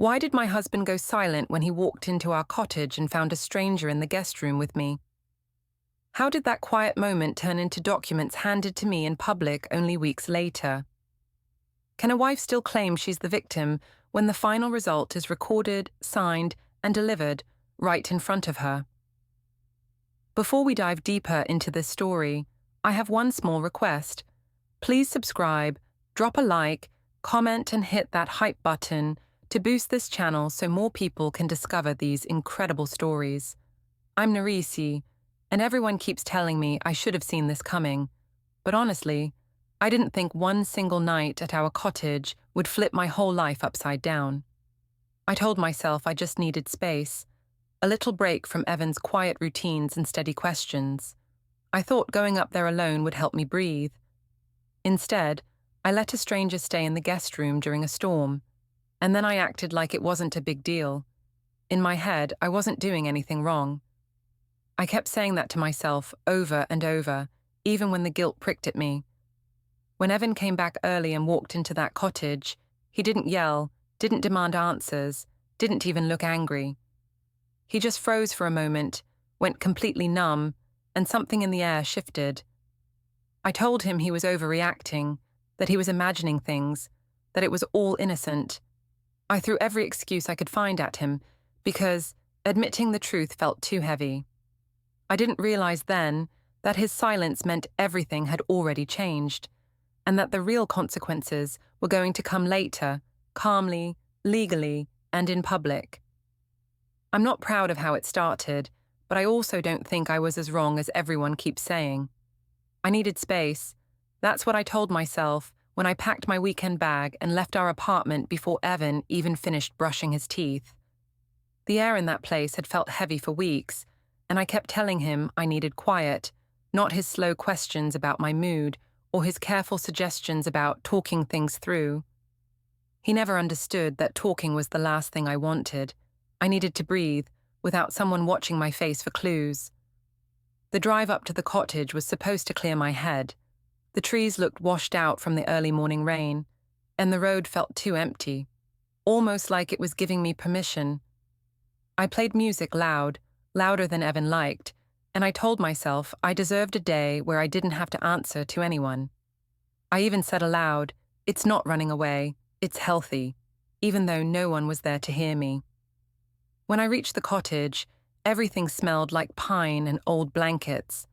Why did my husband go silent when he walked into our cottage and found a stranger in the guest room with me? How did that quiet moment turn into documents handed to me in public only weeks later? Can a wife still claim she's the victim when the final result is recorded, signed, and delivered right in front of her? Before we dive deeper into this story, I have one small request. Please subscribe, drop a like, comment, and hit that hype button to boost this channel so more people can discover these incredible stories. I'm Nerise, and everyone keeps telling me I should have seen this coming. But honestly, I didn't think one single night at our cottage would flip my whole life upside down. I told myself I just needed space, a little break from Evan's quiet routines and steady questions. I thought going up there alone would help me breathe. Instead, I let a stranger stay in the guest room during a storm, and then I acted like it wasn't a big deal. In my head, I wasn't doing anything wrong. I kept saying that to myself over and over, even when the guilt pricked at me. When Evan came back early and walked into that cottage, he didn't yell, didn't demand answers, didn't even look angry. He just froze for a moment, went completely numb, and something in the air shifted. I told him he was overreacting, that he was imagining things, that it was all innocent. I threw every excuse I could find at him because admitting the truth felt too heavy. I didn't realize then that his silence meant everything had already changed, and that the real consequences were going to come later, calmly, legally, and in public. I'm not proud of how it started, but I also don't think I was as wrong as everyone keeps saying. I needed space. That's what I told myself when I packed my weekend bag and left our apartment before Evan even finished brushing his teeth. The air in that place had felt heavy for weeks, and I kept telling him I needed quiet, not his slow questions about my mood or his careful suggestions about talking things through. He never understood that talking was the last thing I wanted. I needed to breathe without someone watching my face for clues. The drive up to the cottage was supposed to clear my head. The trees looked washed out from the early morning rain, and the road felt too empty, almost like it was giving me permission. I played music loud, louder than Evan liked, and I told myself I deserved a day where I didn't have to answer to anyone. I even said aloud, "It's not running away, it's healthy," even though no one was there to hear me. When I reached the cottage, everything smelled like pine and old blankets.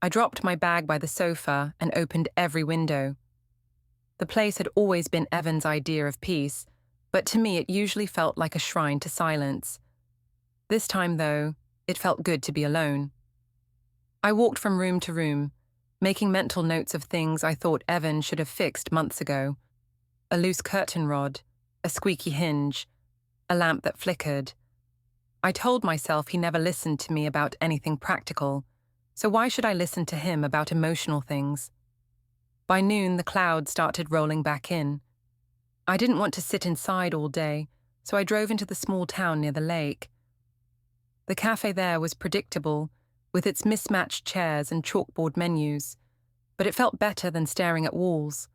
I dropped my bag by the sofa and opened every window. The place had always been Evan's idea of peace, but to me it usually felt like a shrine to silence. This time, though, it felt good to be alone. I walked from room to room, making mental notes of things I thought Evan should have fixed months ago. A loose curtain rod, a squeaky hinge, a lamp that flickered. I told myself he never listened to me about anything practical, so why should I listen to him about emotional things? By noon, the clouds started rolling back in. I didn't want to sit inside all day, so I drove into the small town near the lake. The cafe there was predictable, with its mismatched chairs and chalkboard menus, but it felt better than staring at walls.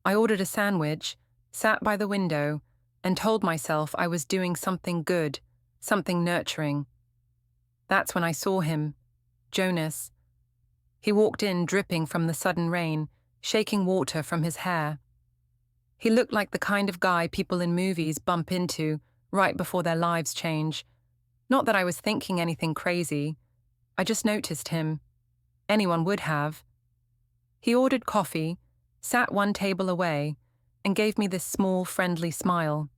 I ordered a sandwich, sat by the window, and told myself I was doing something good, something nurturing. That's when I saw him, Jonas. He walked in dripping from the sudden rain, shaking water from his hair. He looked like the kind of guy people in movies bump into right before their lives change. Not that I was thinking anything crazy. I just noticed him. Anyone would have. He ordered coffee, sat one table away, and gave me this small, friendly smile.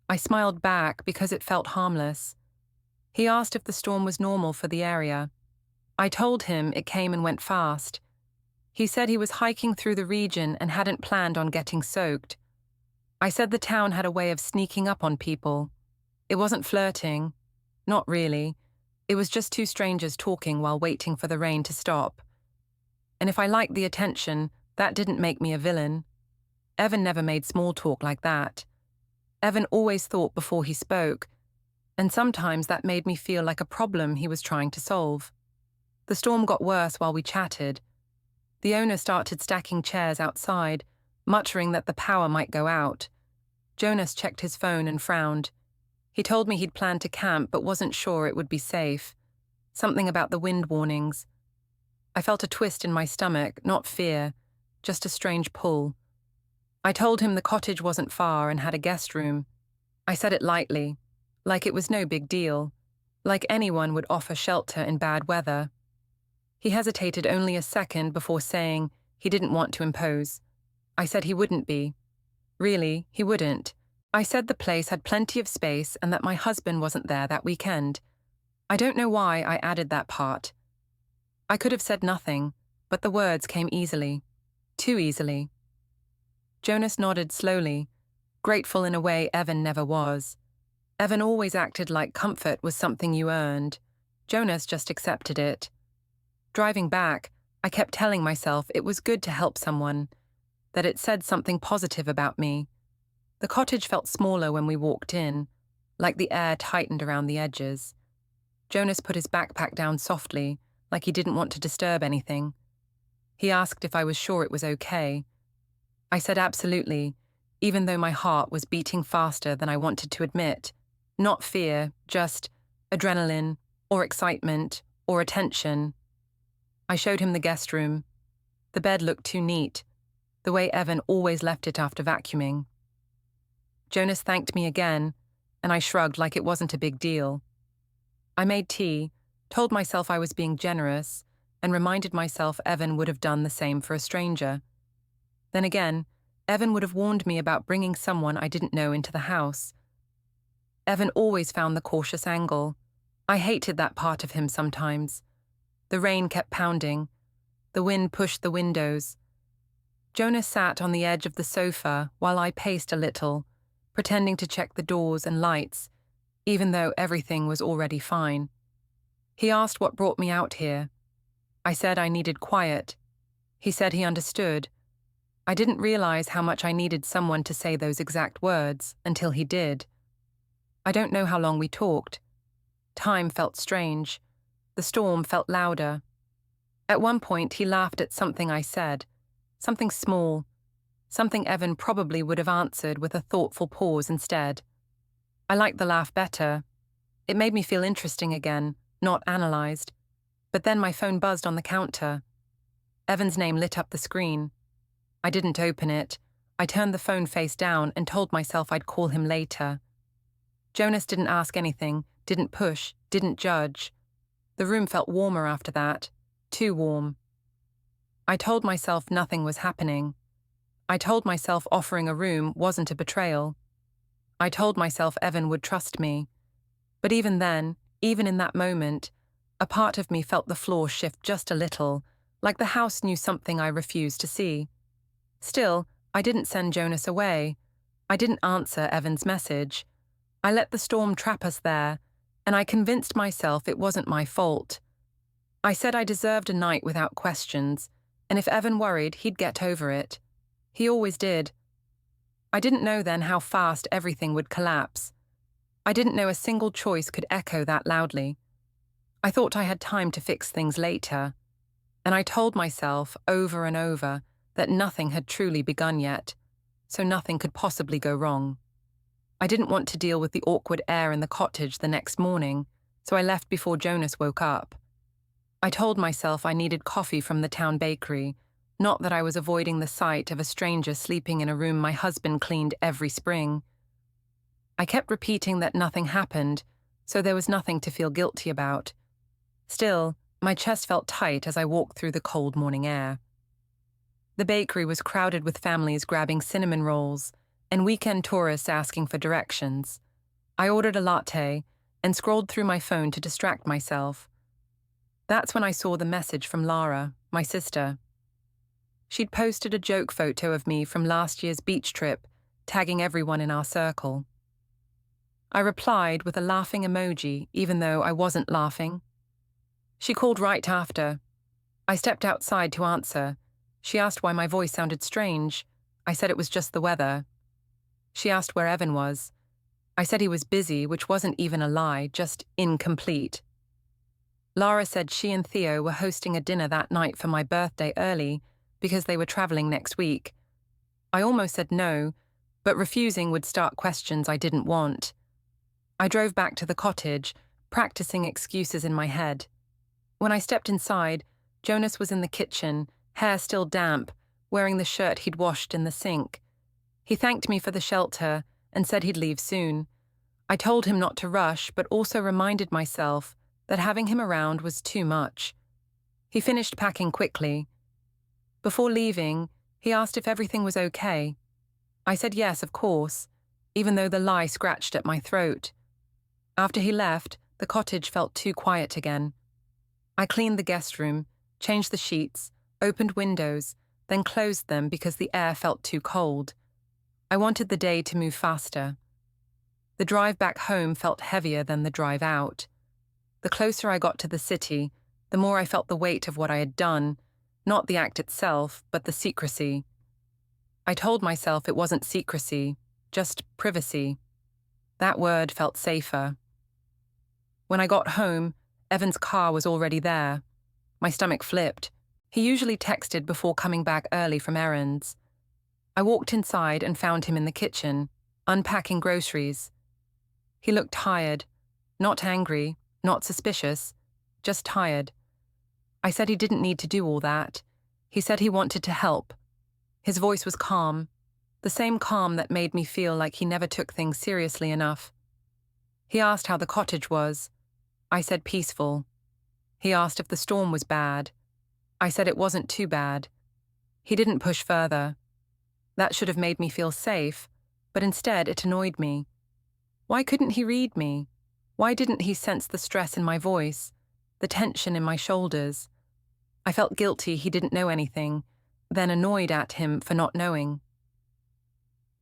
I smiled back because it felt harmless. He asked if the storm was normal for the area. I told him it came and went fast. He said he was hiking through the region and hadn't planned on getting soaked. I said the town had a way of sneaking up on people. It wasn't flirting. Not really. It was just two strangers talking while waiting for the rain to stop. And if I liked the attention, that didn't make me a villain. Evan never made small talk like that. Evan always thought before he spoke, and sometimes that made me feel like a problem he was trying to solve. The storm got worse while we chatted. The owner started stacking chairs outside, muttering that the power might go out. Jonas checked his phone and frowned. He told me he'd planned to camp but wasn't sure it would be safe. Something about the wind warnings. I felt a twist in my stomach, not fear, just a strange pull. I told him the cottage wasn't far and had a guest room. I said it lightly, like it was no big deal, like anyone would offer shelter in bad weather. He hesitated only a second before saying he didn't want to impose. I said he wouldn't be. Really, he wouldn't. I said the place had plenty of space and that my husband wasn't there that weekend. I don't know why I added that part. I could have said nothing, but the words came easily. Too easily. Jonas nodded slowly, grateful in a way Evan never was. Evan always acted like comfort was something you earned. Jonas just accepted it. Driving back, I kept telling myself it was good to help someone, that it said something positive about me. The cottage felt smaller when we walked in, like the air tightened around the edges. Jonas put his backpack down softly, like he didn't want to disturb anything. He asked if I was sure it was okay. I said absolutely, even though my heart was beating faster than I wanted to admit. Not fear, just adrenaline, or excitement, or attention. I showed him the guest room. The bed looked too neat, the way Evan always left it after vacuuming. Jonas thanked me again, and I shrugged like it wasn't a big deal. I made tea, told myself I was being generous, and reminded myself Evan would have done the same for a stranger. Then again, Evan would have warned me about bringing someone I didn't know into the house. Evan always found the cautious angle. I hated that part of him sometimes. The rain kept pounding. The wind pushed the windows. Jonas sat on the edge of the sofa while I paced a little, pretending to check the doors and lights, even though everything was already fine. He asked what brought me out here. I said I needed quiet. He said he understood. I didn't realize how much I needed someone to say those exact words until he did. I don't know how long we talked. Time felt strange. The storm felt louder. At one point, he laughed at something I said, something small, something Evan probably would have answered with a thoughtful pause instead. I liked the laugh better. It made me feel interesting again, not analyzed. But then my phone buzzed on the counter. Evan's name lit up the screen. I didn't open it. I turned the phone face down and told myself I'd call him later. Jonas didn't ask anything, didn't push, didn't judge. The room felt warmer after that, too warm. I told myself nothing was happening. I told myself offering a room wasn't a betrayal. I told myself Evan would trust me. But even then, even in that moment, a part of me felt the floor shift just a little, like the house knew something I refused to see. Still, I didn't send Jonas away. I didn't answer Evan's message. I let the storm trap us there, and I convinced myself it wasn't my fault. I said I deserved a night without questions, and if Evan worried, he'd get over it. He always did. I didn't know then how fast everything would collapse. I didn't know a single choice could echo that loudly. I thought I had time to fix things later, and I told myself over and over that nothing had truly begun yet, so nothing could possibly go wrong. I didn't want to deal with the awkward air in the cottage the next morning, so I left before Jonas woke up. I told myself I needed coffee from the town bakery, not that I was avoiding the sight of a stranger sleeping in a room my husband cleaned every spring. I kept repeating that nothing happened, so there was nothing to feel guilty about. Still, my chest felt tight as I walked through the cold morning air. The bakery was crowded with families grabbing cinnamon rolls and weekend tourists asking for directions. I ordered a latte and scrolled through my phone to distract myself. That's when I saw the message from Lara, my sister. She'd posted a joke photo of me from last year's beach trip, tagging everyone in our circle. I replied with a laughing emoji, even though I wasn't laughing. She called right after. I stepped outside to answer. She asked why my voice sounded strange. I said it was just the weather. She asked where Evan was. I said he was busy, which wasn't even a lie, just incomplete. Lara said she and Theo were hosting a dinner that night for my birthday early because they were traveling next week. I almost said no, but refusing would start questions I didn't want. I drove back to the cottage, practicing excuses in my head. When I stepped inside, Jonas was in the kitchen, hair still damp, wearing the shirt he'd washed in the sink. He thanked me for the shelter and said he'd leave soon. I told him not to rush, but also reminded myself that having him around was too much. He finished packing quickly. Before leaving, he asked if everything was okay. I said yes, of course, even though the lie scratched at my throat. After he left, the cottage felt too quiet again. I cleaned the guest room, changed the sheets, opened windows, then closed them because the air felt too cold. I wanted the day to move faster. The drive back home felt heavier than the drive out. The closer I got to the city, the more I felt the weight of what I had done, not the act itself, but the secrecy. I told myself it wasn't secrecy, just privacy. That word felt safer. When I got home, Evan's car was already there. My stomach flipped. He usually texted before coming back early from errands. I walked inside and found him in the kitchen, unpacking groceries. He looked tired, not angry, not suspicious, just tired. I said he didn't need to do all that. He said he wanted to help. His voice was calm, the same calm that made me feel like he never took things seriously enough. He asked how the cottage was. I said peaceful. He asked if the storm was bad. I said it wasn't too bad. He didn't push further. That should have made me feel safe, but instead it annoyed me. Why couldn't he read me? Why didn't he sense the stress in my voice, the tension in my shoulders? I felt guilty he didn't know anything, then annoyed at him for not knowing.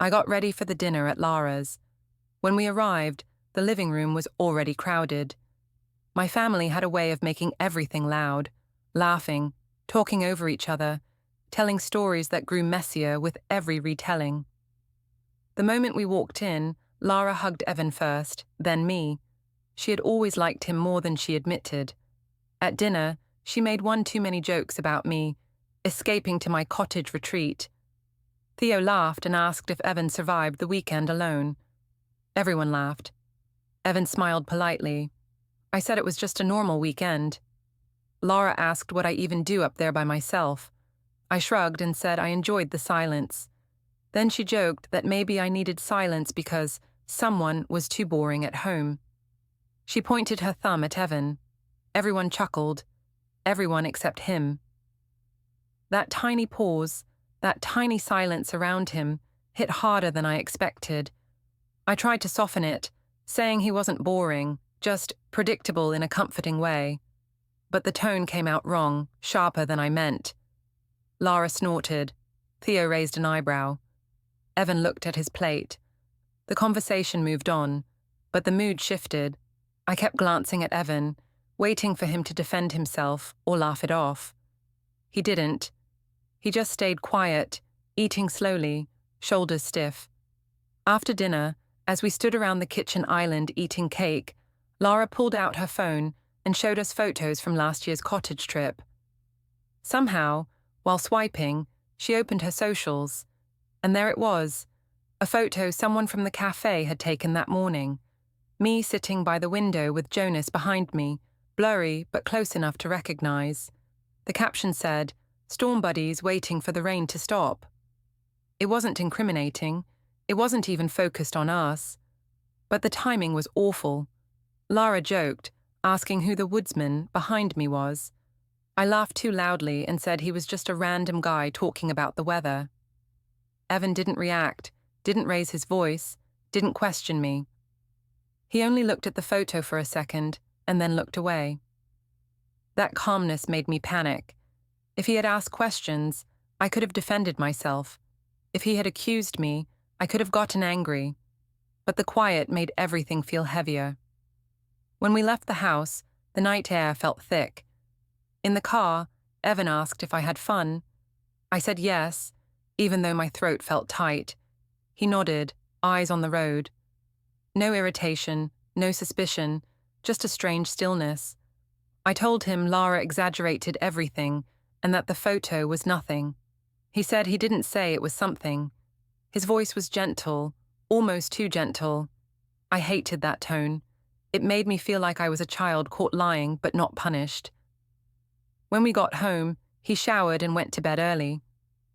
I got ready for the dinner at Lara's. When we arrived, the living room was already crowded. My family had a way of making everything loud, laughing, talking over each other, telling stories that grew messier with every retelling. The moment we walked in, Lara hugged Evan first, then me. She had always liked him more than she admitted. At dinner, she made one too many jokes about me, escaping to my cottage retreat. Theo laughed and asked if Evan survived the weekend alone. Everyone laughed. Evan smiled politely. I said it was just a normal weekend. Lara asked what I even do up there by myself. I shrugged and said I enjoyed the silence. Then she joked that maybe I needed silence because someone was too boring at home. She pointed her thumb at Evan. Everyone chuckled. Everyone except him. That tiny pause, that tiny silence around him, hit harder than I expected. I tried to soften it, saying he wasn't boring, just predictable in a comforting way. But the tone came out wrong, sharper than I meant. Lara snorted. Theo raised an eyebrow. Evan looked at his plate. The conversation moved on, but the mood shifted. I kept glancing at Evan, waiting for him to defend himself or laugh it off. He didn't. He just stayed quiet, eating slowly, shoulders stiff. After dinner, as we stood around the kitchen island eating cake, Lara pulled out her phone and showed us photos from last year's cottage trip. Somehow, while swiping, she opened her socials, and there it was, a photo someone from the cafe had taken that morning. Me sitting by the window with Jonas behind me, blurry but close enough to recognize. The caption said, "Storm buddies waiting for the rain to stop." It wasn't incriminating. It wasn't even focused on us. But the timing was awful. Lara joked, asking who the woodsman behind me was. I laughed too loudly and said he was just a random guy talking about the weather. Evan didn't react, didn't raise his voice, didn't question me. He only looked at the photo for a second and then looked away. That calmness made me panic. If he had asked questions, I could have defended myself. If he had accused me, I could have gotten angry. But the quiet made everything feel heavier. When we left the house, the night air felt thick. In the car, Evan asked if I had fun. I said yes, even though my throat felt tight. He nodded, eyes on the road. No irritation, no suspicion, just a strange stillness. I told him Lara exaggerated everything and that the photo was nothing. He said he didn't say it was something. His voice was gentle, almost too gentle. I hated that tone. It made me feel like I was a child caught lying but not punished. When we got home, he showered and went to bed early.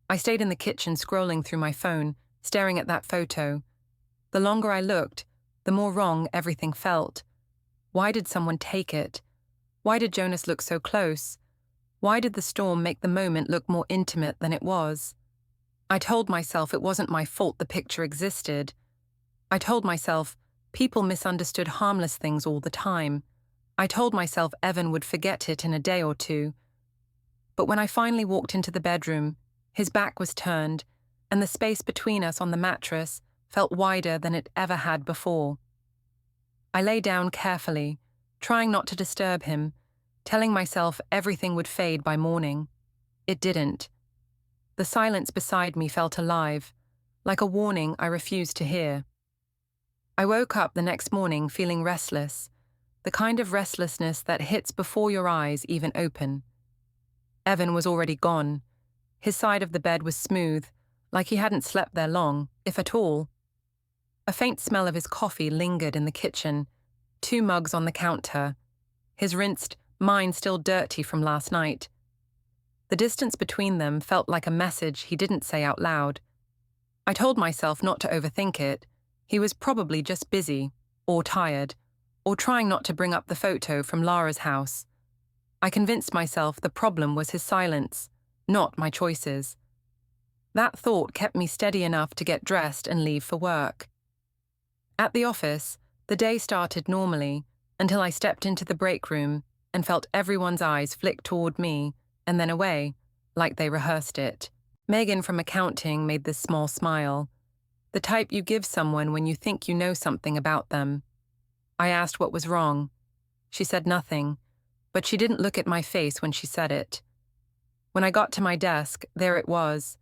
I stayed in the kitchen scrolling through my phone, staring at that photo. The longer I looked, the more wrong everything felt. Why did someone take it? Why did Jonas look so close? Why did the storm make the moment look more intimate than it was? I told myself it wasn't my fault the picture existed. I told myself people misunderstood harmless things all the time. I told myself Evan would forget it in a day or two. But when I finally walked into the bedroom, his back was turned, and the space between us on the mattress felt wider than it ever had before. I lay down carefully, trying not to disturb him, telling myself everything would fade by morning. It didn't. The silence beside me felt alive, like a warning I refused to hear. I woke up the next morning feeling restless, the kind of restlessness that hits before your eyes even open. Evan was already gone. His side of the bed was smooth, like he hadn't slept there long, if at all. A faint smell of his coffee lingered in the kitchen, 2 mugs on the counter, his rinsed, mine still dirty from last night. The distance between them felt like a message he didn't say out loud. I told myself not to overthink it. He was probably just busy, or tired, or trying not to bring up the photo from Lara's house. I convinced myself the problem was his silence, not my choices. That thought kept me steady enough to get dressed and leave for work. At the office, the day started normally until I stepped into the break room and felt everyone's eyes flick toward me and then away, like they rehearsed it. Megan from accounting made this small smile, the type you give someone when you think you know something about them. I asked what was wrong. She said nothing, but she didn't look at my face when she said it. When I got to my desk, there it was,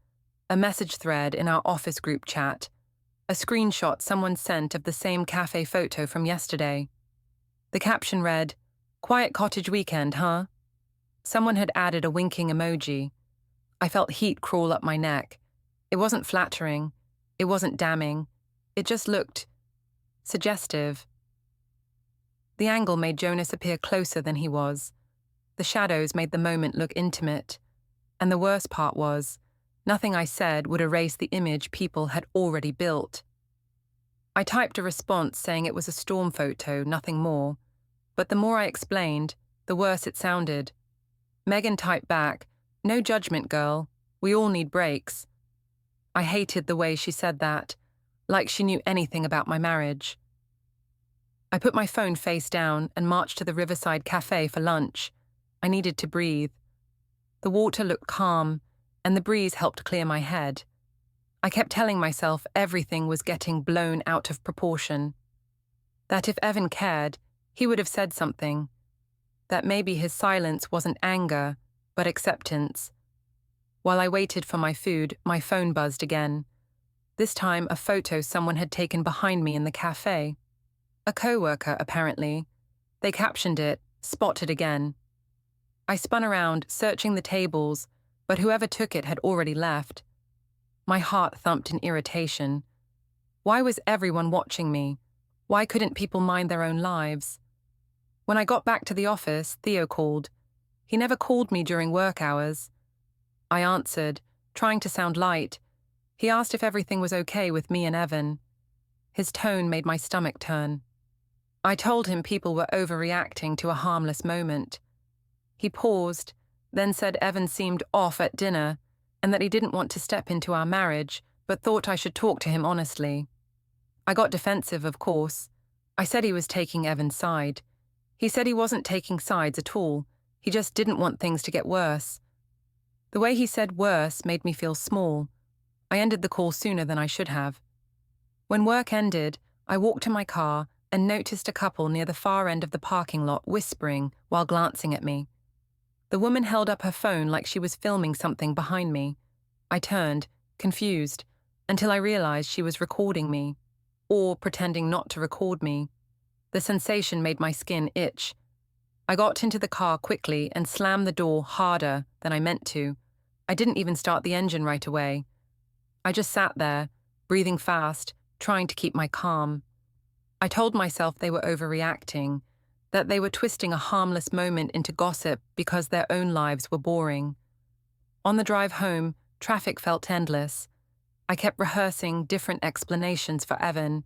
a message thread in our office group chat, a screenshot someone sent of the same cafe photo from yesterday. The caption read, "Quiet cottage weekend, huh?" Someone had added a winking emoji. I felt heat crawl up my neck. It wasn't flattering. It wasn't damning. It just looked suggestive. The angle made Jonas appear closer than he was. The shadows made the moment look intimate. And the worst part was, nothing I said would erase the image people had already built. I typed a response saying it was a storm photo, nothing more. But the more I explained, the worse it sounded. Megan typed back, "No judgment, girl. We all need breaks." I hated the way she said that, like she knew anything about my marriage. I put my phone face down and marched to the Riverside Cafe for lunch. I needed to breathe. The water looked calm, and the breeze helped clear my head. I kept telling myself everything was getting blown out of proportion. That if Evan cared, he would have said something. That maybe his silence wasn't anger, but acceptance. While I waited for my food, my phone buzzed again. This time a photo someone had taken behind me in the cafe. A co-worker, apparently. They captioned it, "Spotted again." I spun around, searching the tables, but whoever took it had already left. My heart thumped in irritation. Why was everyone watching me? Why couldn't people mind their own lives? When I got back to the office, Theo called. He never called me during work hours. I answered, trying to sound light. He asked if everything was okay with me and Evan. His tone made my stomach turn. I told him people were overreacting to a harmless moment. He paused, then said Evan seemed off at dinner and that he didn't want to step into our marriage, but thought I should talk to him honestly. I got defensive, of course. I said he was taking Evan's side. He said he wasn't taking sides at all. He just didn't want things to get worse. The way he said worse made me feel small. I ended the call sooner than I should have. When work ended, I walked to my car and noticed a couple near the far end of the parking lot whispering while glancing at me. The woman held up her phone like she was filming something behind me. I turned, confused, until I realized she was recording me, or pretending not to record me. The sensation made my skin itch. I got into the car quickly and slammed the door harder than I meant to. I didn't even start the engine right away. I just sat there, breathing fast, trying to keep my calm. I told myself they were overreacting, that they were twisting a harmless moment into gossip because their own lives were boring. On the drive home, traffic felt endless. I kept rehearsing different explanations for Evan,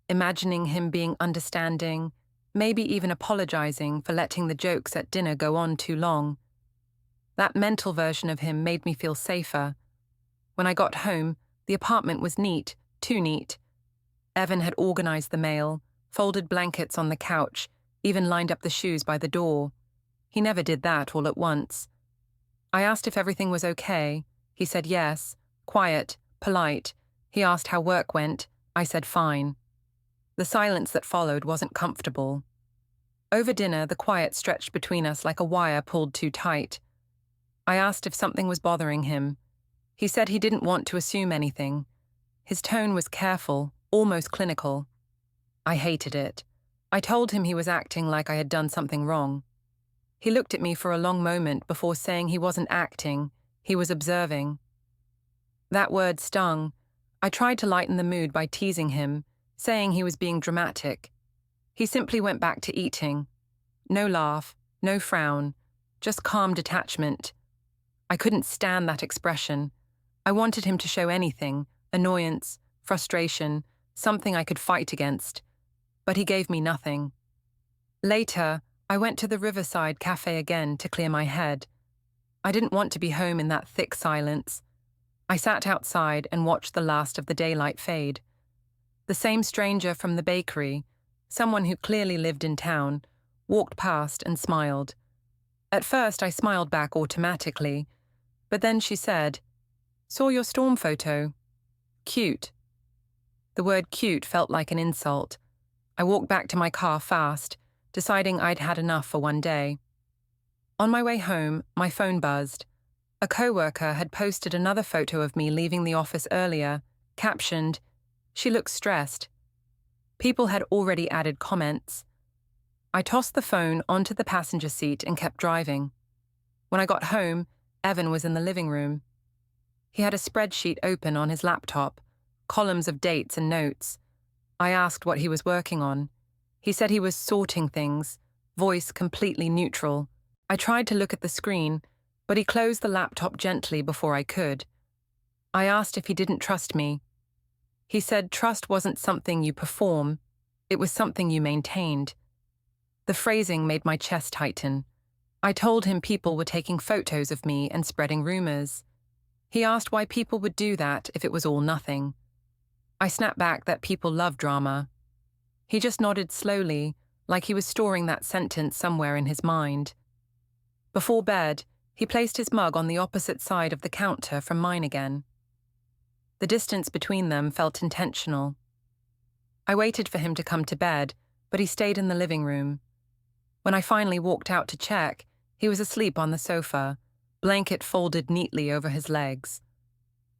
imagining him being understanding, maybe even apologizing for letting the jokes at dinner go on too long. That mental version of him made me feel safer. When I got home, the apartment was neat, too neat. Evan had organized the mail, folded blankets on the couch, even lined up the shoes by the door. He never did that all at once. I asked if everything was okay. He said yes, quiet, polite. He asked how work went. I said fine. The silence that followed wasn't comfortable. Over dinner, the quiet stretched between us like a wire pulled too tight. I asked if something was bothering him. He said he didn't want to assume anything. His tone was careful, almost clinical. I hated it. I told him he was acting like I had done something wrong. He looked at me for a long moment before saying he wasn't acting, he was observing. That word stung. I tried to lighten the mood by teasing him, saying he was being dramatic. He simply went back to eating. No laugh, no frown, just calm detachment. I couldn't stand that expression. I wanted him to show anything, annoyance, frustration, something I could fight against. But he gave me nothing. Later, I went to the Riverside Cafe again to clear my head. I didn't want to be home in that thick silence. I sat outside and watched the last of the daylight fade. The same stranger from the bakery, someone who clearly lived in town, walked past and smiled. At first, I smiled back automatically, but then she said, "Saw your storm photo. Cute." The word cute felt like an insult. I walked back to my car fast, deciding I'd had enough for one day. On my way home, my phone buzzed. A coworker had posted another photo of me leaving the office earlier, captioned, "She looks stressed." People had already added comments. I tossed the phone onto the passenger seat and kept driving. When I got home, Evan was in the living room. He had a spreadsheet open on his laptop, columns of dates and notes. I asked what he was working on. He said he was sorting things, voice completely neutral. I tried to look at the screen, but he closed the laptop gently before I could. I asked if he didn't trust me. He said trust wasn't something you perform, it was something you maintained. The phrasing made my chest tighten. I told him people were taking photos of me and spreading rumors. He asked why people would do that if it was all nothing. I snapped back that people love drama. He just nodded slowly, like he was storing that sentence somewhere in his mind. Before bed, he placed his mug on the opposite side of the counter from mine again. The distance between them felt intentional. I waited for him to come to bed, but he stayed in the living room. When I finally walked out to check, he was asleep on the sofa, blanket folded neatly over his legs.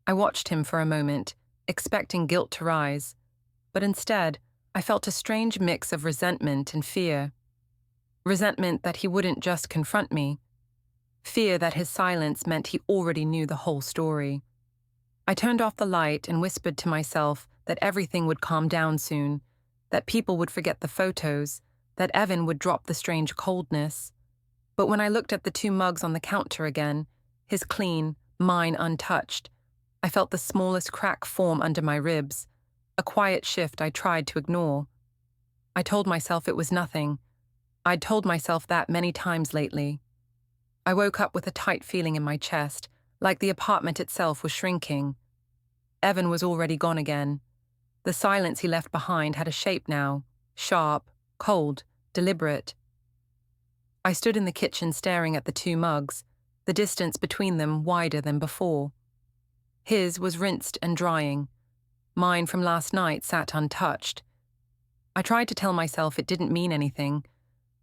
I watched him for a moment, expecting guilt to rise, but instead, I felt a strange mix of resentment and fear. Resentment that he wouldn't just confront me. Fear that his silence meant he already knew the whole story. I turned off the light and whispered to myself that everything would calm down soon, that people would forget the photos, that Evan would drop the strange coldness. But when I looked at the two mugs on the counter again, his clean, mine untouched, I felt the smallest crack form under my ribs, a quiet shift I tried to ignore. I told myself it was nothing. I'd told myself that many times lately. I woke up with a tight feeling in my chest, like the apartment itself was shrinking. Evan was already gone again. The silence he left behind had a shape now, sharp, cold, deliberate. I stood in the kitchen staring at the two mugs, the distance between them wider than before. His was rinsed and drying. Mine from last night sat untouched. I tried to tell myself it didn't mean anything,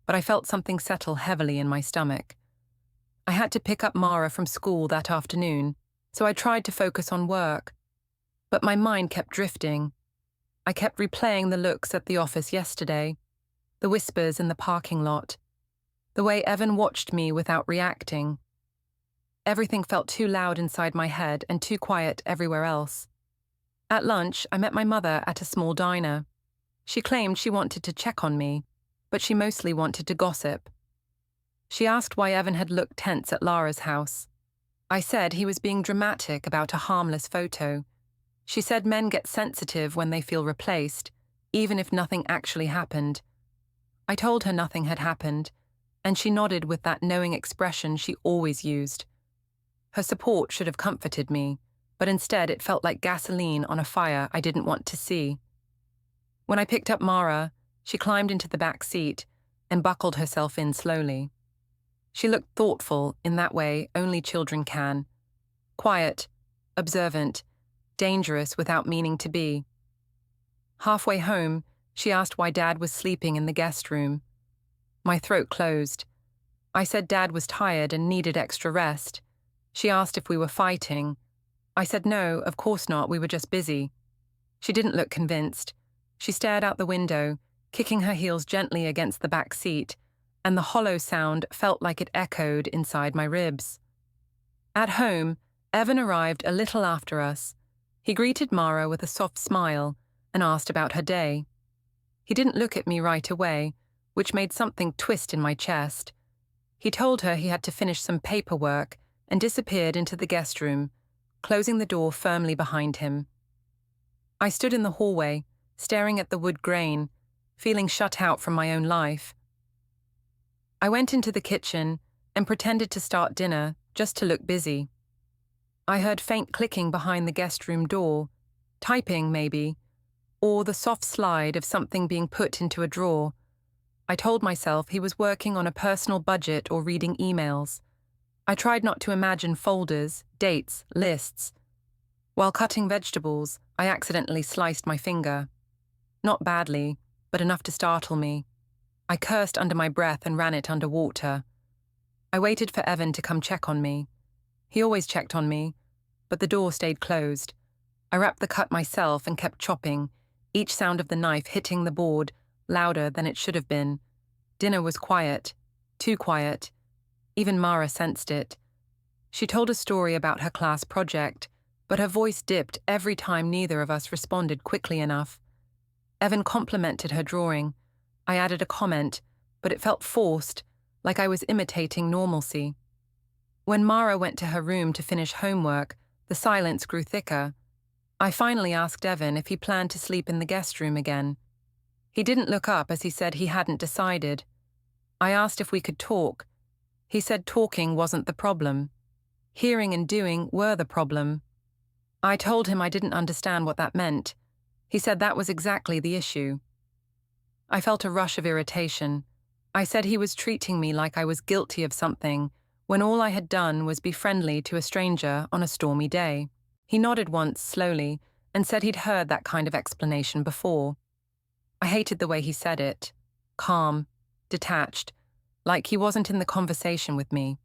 but I felt something settle heavily in my stomach. I had to pick up Mara from school that afternoon, so I tried to focus on work. But my mind kept drifting. I kept replaying the looks at the office yesterday, the whispers in the parking lot, the way Evan watched me without reacting. Everything felt too loud inside my head and too quiet everywhere else. At lunch, I met my mother at a small diner. She claimed she wanted to check on me, but she mostly wanted to gossip. She asked why Evan had looked tense at Lara's house. I said he was being dramatic about a harmless photo. She said men get sensitive when they feel replaced, even if nothing actually happened. I told her nothing had happened, and she nodded with that knowing expression she always used. Her support should have comforted me, but instead it felt like gasoline on a fire I didn't want to see. When I picked up Mara, she climbed into the back seat and buckled herself in slowly. She looked thoughtful in that way only children can. Quiet, observant, dangerous without meaning to be. Halfway home, she asked why Dad was sleeping in the guest room. My throat closed. I said Dad was tired and needed extra rest. She asked if we were fighting. I said no, of course not, we were just busy. She didn't look convinced. She stared out the window, kicking her heels gently against the back seat, and the hollow sound felt like it echoed inside my ribs. At home, Evan arrived a little after us. He greeted Mara with a soft smile and asked about her day. He didn't look at me right away, which made something twist in my chest. He told her he had to finish some paperwork and disappeared into the guest room, closing the door firmly behind him. I stood in the hallway, staring at the wood grain, feeling shut out from my own life. I went into the kitchen and pretended to start dinner just to look busy. I heard faint clicking behind the guest room door, typing maybe, or the soft slide of something being put into a drawer. I told myself he was working on a personal budget or reading emails. I tried not to imagine folders, dates, lists. While cutting vegetables, I accidentally sliced my finger. Not badly, but enough to startle me. I cursed under my breath and ran it under water. I waited for Evan to come check on me. He always checked on me, but the door stayed closed. I wrapped the cut myself and kept chopping, each sound of the knife hitting the board louder than it should have been. Dinner was quiet, too quiet. Even Mara sensed it. She told a story about her class project, but her voice dipped every time neither of us responded quickly enough. Evan complimented her drawing. I added a comment, but it felt forced, like I was imitating normalcy. When Mara went to her room to finish homework, the silence grew thicker. I finally asked Evan if he planned to sleep in the guest room again. He didn't look up as he said he hadn't decided. I asked if we could talk. He said talking wasn't the problem. Hearing and doing were the problem. I told him I didn't understand what that meant. He said that was exactly the issue. I felt a rush of irritation. I said he was treating me like I was guilty of something, when all I had done was be friendly to a stranger on a stormy day. He nodded once, slowly, and said he'd heard that kind of explanation before. I hated the way he said it. Calm, detached, like he wasn't in the conversation with me.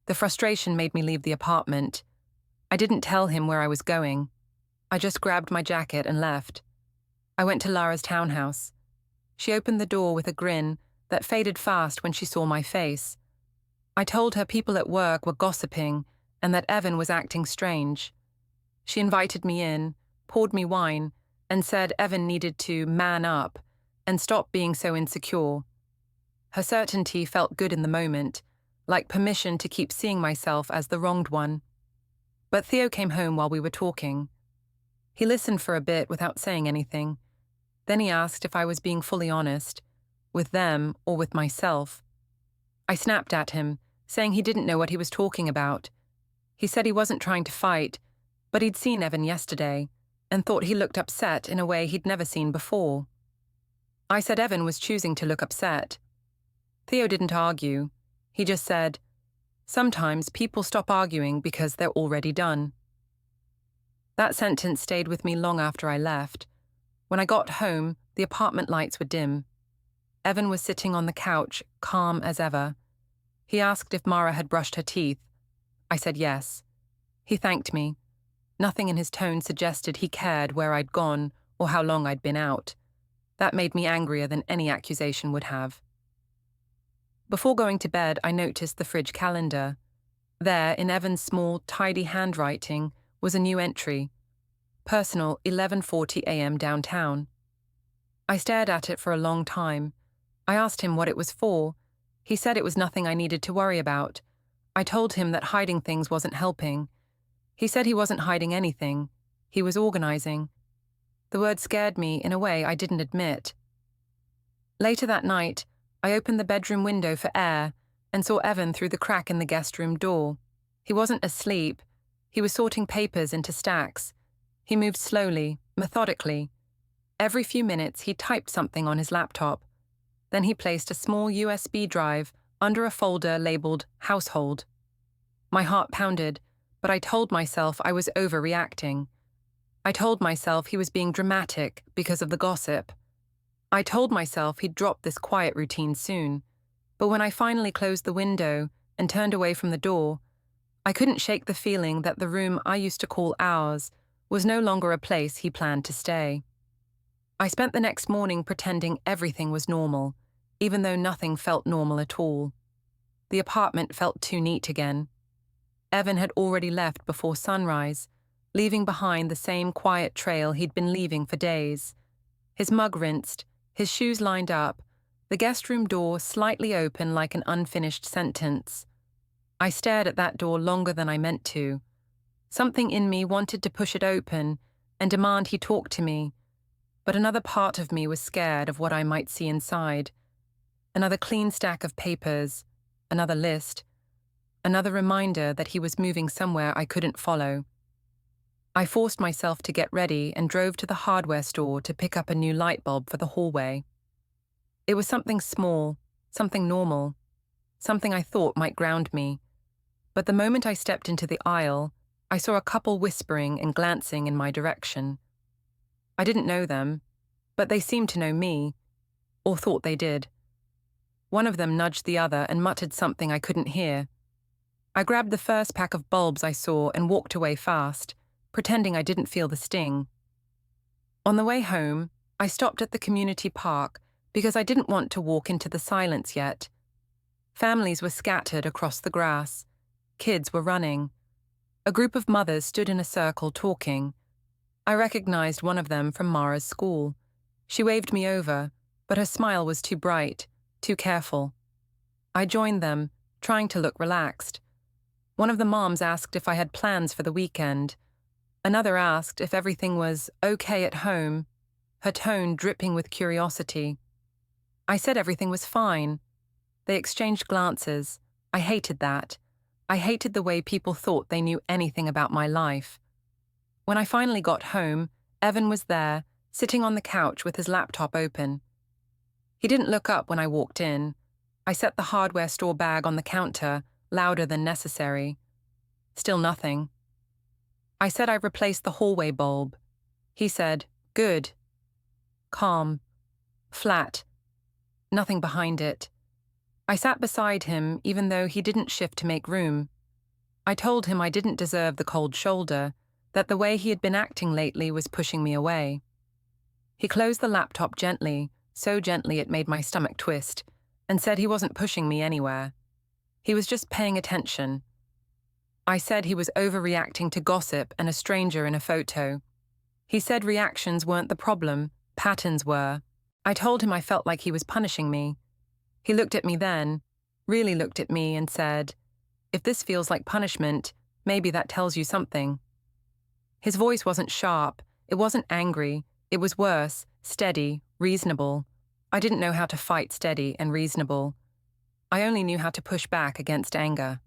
The frustration made me leave the apartment. I didn't tell him where I was going. I just grabbed my jacket and left. I went to Lara's townhouse. She opened the door with a grin that faded fast when she saw my face. I told her people at work were gossiping and that Evan was acting strange. She invited me in, poured me wine, and said Evan needed to man up and stop being so insecure. Her certainty felt good in the moment, like permission to keep seeing myself as the wronged one. But Theo came home while we were talking. He listened for a bit without saying anything. Then he asked if I was being fully honest, with them or with myself. I snapped at him, saying he didn't know what he was talking about. He said he wasn't trying to fight, but he'd seen Evan yesterday and thought he looked upset in a way he'd never seen before. I said Evan was choosing to look upset. Theo didn't argue. He just said, "Sometimes people stop arguing because they're already done." That sentence stayed with me long after I left. When I got home, the apartment lights were dim. Evan was sitting on the couch, calm as ever. He asked if Mara had brushed her teeth. I said yes. He thanked me. Nothing in his tone suggested he cared where I'd gone or how long I'd been out. That made me angrier than any accusation would have. Before going to bed, I noticed the fridge calendar. There, in Evan's small, tidy handwriting, was a new entry. personal 11:40 a.m. downtown. I stared at it for a long time. I asked him what it was for. He said it was nothing I needed to worry about. I told him that hiding things wasn't helping. He said he wasn't hiding anything. He was organizing. The word scared me in a way I didn't admit. Later that night, I opened the bedroom window for air and saw Evan through the crack in the guest room door. He wasn't asleep. He was sorting papers into stacks. He moved slowly, methodically. Every few minutes, he typed something on his laptop. Then he placed a small USB drive under a folder labeled Household. My heart pounded, but I told myself I was overreacting. I told myself he was being dramatic because of the gossip. I told myself he'd drop this quiet routine soon, but when I finally closed the window and turned away from the door, I couldn't shake the feeling that the room I used to call ours was no longer a place he planned to stay. I spent the next morning pretending everything was normal, even though nothing felt normal at all. The apartment felt too neat again. Evan had already left before sunrise, leaving behind the same quiet trail he'd been leaving for days. His mug rinsed, his shoes lined up, the guest room door slightly open like an unfinished sentence. I stared at that door longer than I meant to. Something in me wanted to push it open and demand he talk to me, but another part of me was scared of what I might see inside. Another clean stack of papers, another list, another reminder that he was moving somewhere I couldn't follow. I forced myself to get ready and drove to the hardware store to pick up a new light bulb for the hallway. It was something small, something normal, something I thought might ground me. But the moment I stepped into the aisle, I saw a couple whispering and glancing in my direction. I didn't know them, but they seemed to know me, or thought they did. One of them nudged the other and muttered something I couldn't hear. I grabbed the first pack of bulbs I saw and walked away fast, pretending I didn't feel the sting. On the way home, I stopped at the community park because I didn't want to walk into the silence yet. Families were scattered across the grass. Kids were running. A group of mothers stood in a circle talking. I recognized one of them from Mara's school. She waved me over, but her smile was too bright, too careful. I joined them, trying to look relaxed. One of the moms asked if I had plans for the weekend. Another asked if everything was okay at home, her tone dripping with curiosity. I said everything was fine. They exchanged glances. I hated that. I hated the way people thought they knew anything about my life. When I finally got home, Evan was there, sitting on the couch with his laptop open. He didn't look up when I walked in. I set the hardware store bag on the counter, louder than necessary. Still nothing. I said I replaced the hallway bulb. He said, "Good." Calm. Flat. Nothing behind it. I sat beside him even though he didn't shift to make room. I told him I didn't deserve the cold shoulder, that the way he had been acting lately was pushing me away. He closed the laptop gently, so gently it made my stomach twist, and said he wasn't pushing me anywhere. He was just paying attention. I said he was overreacting to gossip and a stranger in a photo. He said reactions weren't the problem, patterns were. I told him I felt like he was punishing me. He looked at me then, really looked at me and said, "If this feels like punishment, maybe that tells you something." His voice wasn't sharp, it wasn't angry, it was worse, steady, reasonable. I didn't know how to fight steady and reasonable. I only knew how to push back against anger.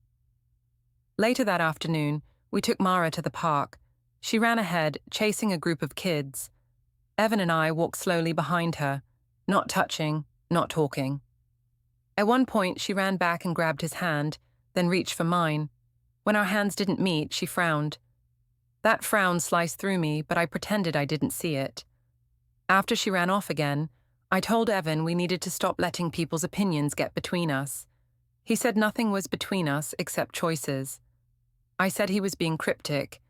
Later that afternoon, we took Mara to the park. She ran ahead, chasing a group of kids. Evan and I walked slowly behind her, not touching, not talking. At one point, she ran back and grabbed his hand, then reached for mine. When our hands didn't meet, she frowned. That frown sliced through me, but I pretended I didn't see it. After she ran off again, I told Evan we needed to stop letting people's opinions get between us. He said nothing was between us except choices. I said he was being cryptic.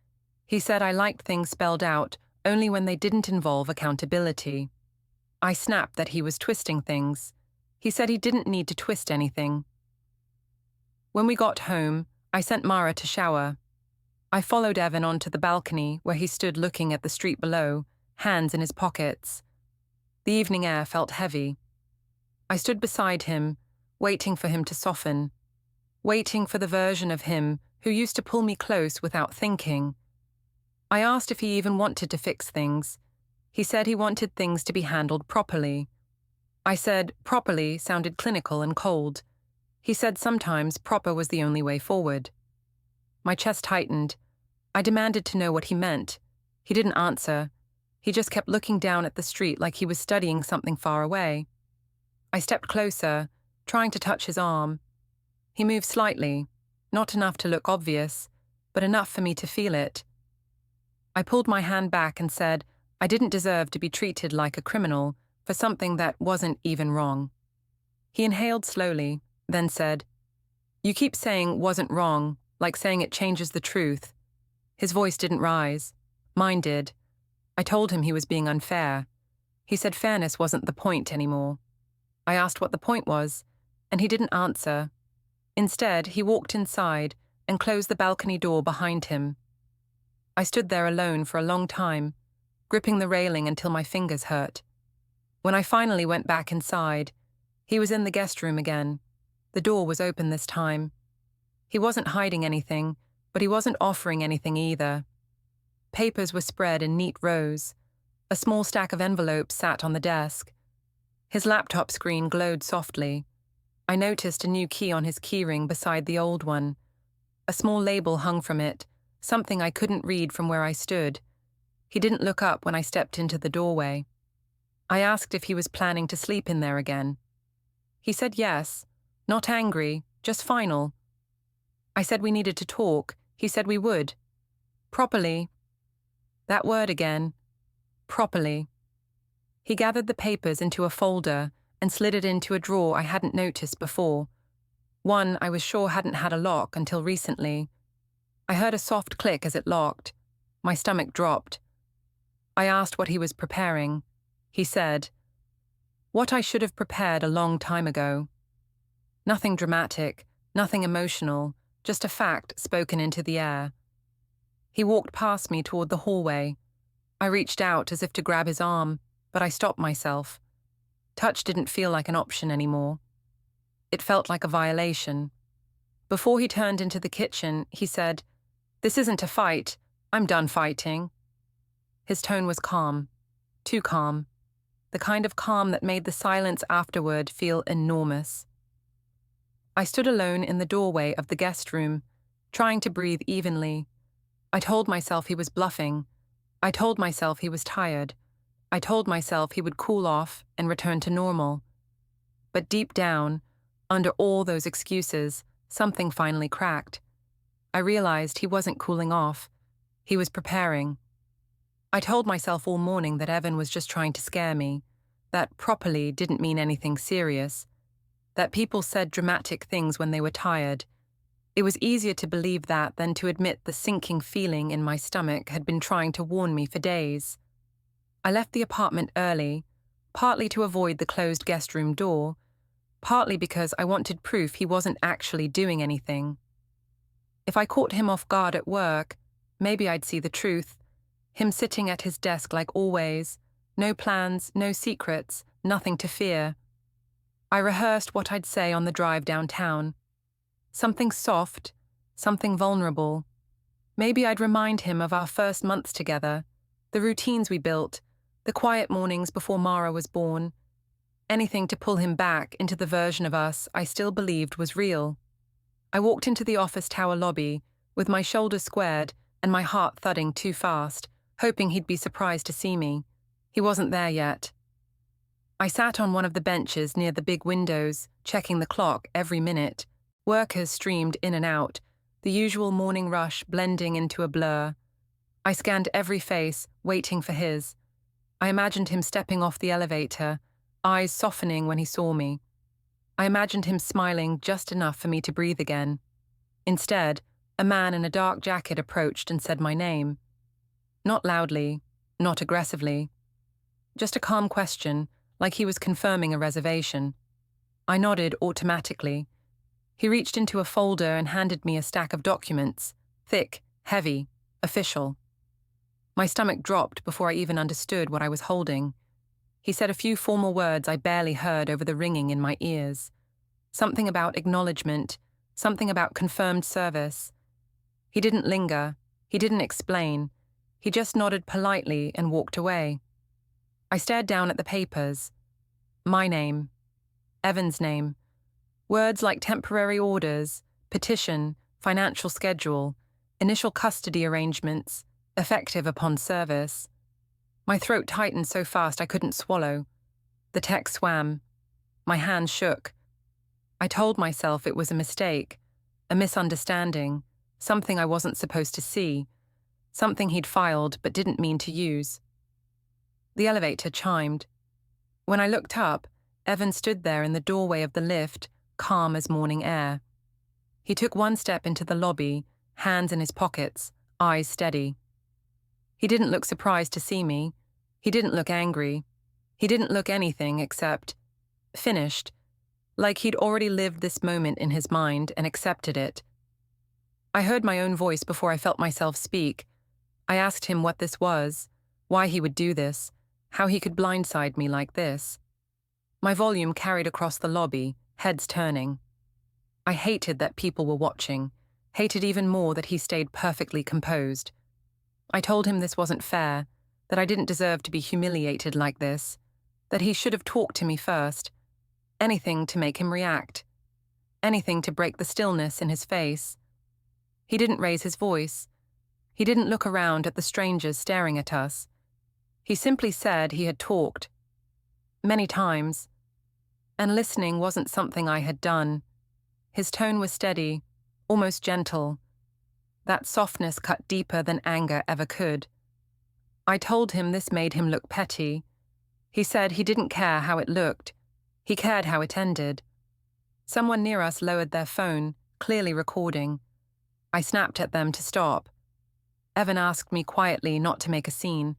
He said I liked things spelled out only when they didn't involve accountability. I snapped that he was twisting things. He said he didn't need to twist anything. When we got home, I sent Mara to shower. I followed Evan onto the balcony where he stood looking at the street below, hands in his pockets. The evening air felt heavy. I stood beside him, waiting for him to soften, waiting for the version of him who used to pull me close without thinking. I asked if he even wanted to fix things. He said he wanted things to be handled properly. I said properly sounded clinical and cold. He said sometimes proper was the only way forward. My chest tightened. I demanded to know what he meant. He didn't answer. He just kept looking down at the street like he was studying something far away. I stepped closer, trying to touch his arm. He moved slightly, not enough to look obvious, but enough for me to feel it. I pulled my hand back and said I didn't deserve to be treated like a criminal for something that wasn't even wrong. He inhaled slowly, then said, "You keep saying wasn't wrong, like saying it changes the truth." His voice didn't rise. Mine did. I told him he was being unfair. He said fairness wasn't the point anymore. I asked what the point was, and he didn't answer. Instead, he walked inside and closed the balcony door behind him. I stood there alone for a long time, gripping the railing until my fingers hurt. When I finally went back inside, he was in the guest room again. The door was open this time. He wasn't hiding anything, but he wasn't offering anything either. Papers were spread in neat rows. A small stack of envelopes sat on the desk. His laptop screen glowed softly. I noticed a new key on his keyring beside the old one. A small label hung from it, something I couldn't read from where I stood. He didn't look up when I stepped into the doorway. I asked if he was planning to sleep in there again. He said yes, not angry, just final. I said we needed to talk. He said we would. Properly. That word again. Properly. He gathered the papers into a folder and slid it into a drawer I hadn't noticed before. One I was sure hadn't had a lock until recently. I heard a soft click as it locked. My stomach dropped. I asked what he was preparing. He said, "What I should have prepared a long time ago." Nothing dramatic, nothing emotional, just a fact spoken into the air. He walked past me toward the hallway. I reached out as if to grab his arm, but I stopped myself. Touch didn't feel like an option anymore. It felt like a violation. Before he turned into the kitchen, he said, "This isn't a fight. I'm done fighting." His tone was calm, too calm, the kind of calm that made the silence afterward feel enormous. I stood alone in the doorway of the guest room, trying to breathe evenly. I told myself he was bluffing. I told myself he was tired. I told myself he would cool off and return to normal. But deep down, under all those excuses, something finally cracked. I realized he wasn't cooling off. He was preparing. I told myself all morning that Evan was just trying to scare me, that properly didn't mean anything serious, that people said dramatic things when they were tired. It was easier to believe that than to admit the sinking feeling in my stomach had been trying to warn me for days. I left the apartment early, partly to avoid the closed guest room door, partly because I wanted proof he wasn't actually doing anything. If I caught him off guard at work, maybe I'd see the truth. Him sitting at his desk like always, no plans, no secrets, nothing to fear. I rehearsed what I'd say on the drive downtown. Something soft, something vulnerable. Maybe I'd remind him of our first months together, the routines we built, the quiet mornings before Mara was born. Anything to pull him back into the version of us I still believed was real. I walked into the office tower lobby, with my shoulders squared and my heart thudding too fast, hoping he'd be surprised to see me. He wasn't there yet. I sat on one of the benches near the big windows, checking the clock every minute. Workers streamed in and out, the usual morning rush blending into a blur. I scanned every face, waiting for his. I imagined him stepping off the elevator, eyes softening when he saw me. I imagined him smiling just enough for me to breathe again. Instead, a man in a dark jacket approached and said my name. Not loudly, not aggressively. Just a calm question, like he was confirming a reservation. I nodded automatically. He reached into a folder and handed me a stack of documents, thick, heavy, official. My stomach dropped before I even understood what I was holding. He said a few formal words I barely heard over the ringing in my ears. Something about acknowledgement, something about confirmed service. He didn't linger, he didn't explain. He just nodded politely and walked away. I stared down at the papers. My name. Evan's name. Words like temporary orders, petition, financial schedule, initial custody arrangements, effective upon service. My throat tightened so fast I couldn't swallow. The text swam. My hands shook. I told myself it was a mistake, a misunderstanding, something I wasn't supposed to see, something he'd filed but didn't mean to use. The elevator chimed. When I looked up, Evan stood there in the doorway of the lift, calm as morning air. He took one step into the lobby, hands in his pockets, eyes steady. He didn't look surprised to see me. He didn't look angry. He didn't look anything except finished, like he'd already lived this moment in his mind and accepted it. I heard my own voice before I felt myself speak. I asked him what this was, why he would do this, how he could blindside me like this. My volume carried across the lobby, heads turning. I hated that people were watching, hated even more that he stayed perfectly composed. I told him this wasn't fair, that I didn't deserve to be humiliated like this, that he should have talked to me first. Anything to make him react. Anything to break the stillness in his face. He didn't raise his voice. He didn't look around at the strangers staring at us. He simply said he had talked. Many times. And listening wasn't something I had done. His tone was steady, almost gentle. That softness cut deeper than anger ever could. I told him this made him look petty. He said he didn't care how it looked. He cared how it ended. Someone near us lowered their phone, clearly recording. I snapped at them to stop. Evan asked me quietly not to make a scene.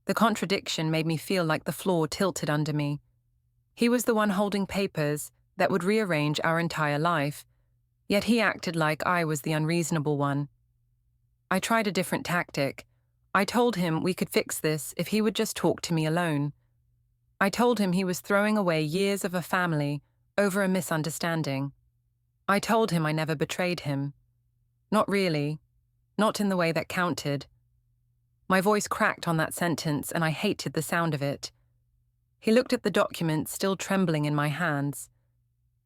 The contradiction made me feel like the floor tilted under me. He was the one holding papers that would rearrange our entire life, yet he acted like I was the unreasonable one. I tried a different tactic. I told him we could fix this if he would just talk to me alone. I told him he was throwing away years of a family over a misunderstanding. I told him I never betrayed him. Not really. Not in the way that counted. My voice cracked on that sentence, and I hated the sound of it. He looked at the documents still trembling in my hands.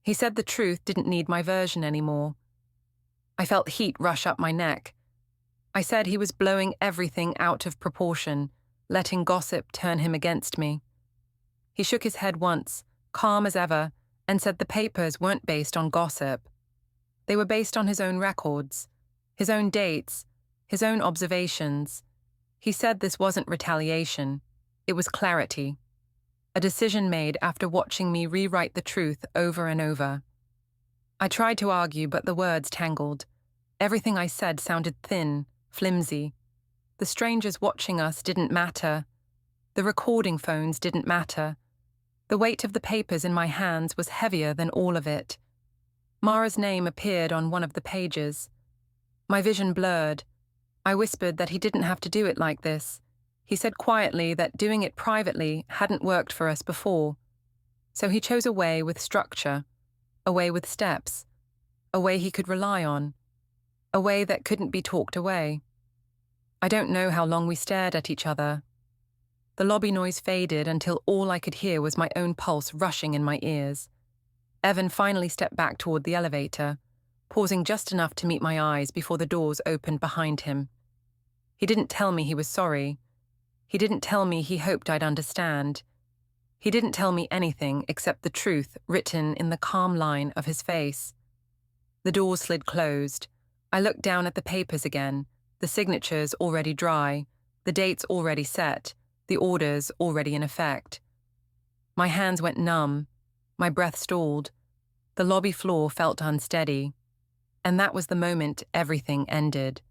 He said the truth didn't need my version anymore. I felt heat rush up my neck. I said he was blowing everything out of proportion, letting gossip turn him against me. He shook his head once, calm as ever, and said the papers weren't based on gossip. They were based on his own records, his own dates, his own observations. He said this wasn't retaliation, it was clarity. A decision made after watching me rewrite the truth over and over. I tried to argue, but the words tangled. Everything I said sounded thin, flimsy. The strangers watching us didn't matter. The recording phones didn't matter. The weight of the papers in my hands was heavier than all of it. Mara's name appeared on one of the pages. My vision blurred. I whispered that he didn't have to do it like this. He said quietly that doing it privately hadn't worked for us before. So he chose a way with structure, a way with steps, a way he could rely on, a way that couldn't be talked away. I don't know how long we stared at each other. The lobby noise faded until all I could hear was my own pulse rushing in my ears. Evan finally stepped back toward the elevator, pausing just enough to meet my eyes before the doors opened behind him. He didn't tell me he was sorry. He didn't tell me he hoped I'd understand. He didn't tell me anything except the truth written in the calm line of his face. The doors slid closed. I looked down at the papers again, the signatures already dry, the dates already set, the orders already in effect. My hands went numb. My breath stalled. The lobby floor felt unsteady. And that was the moment everything ended.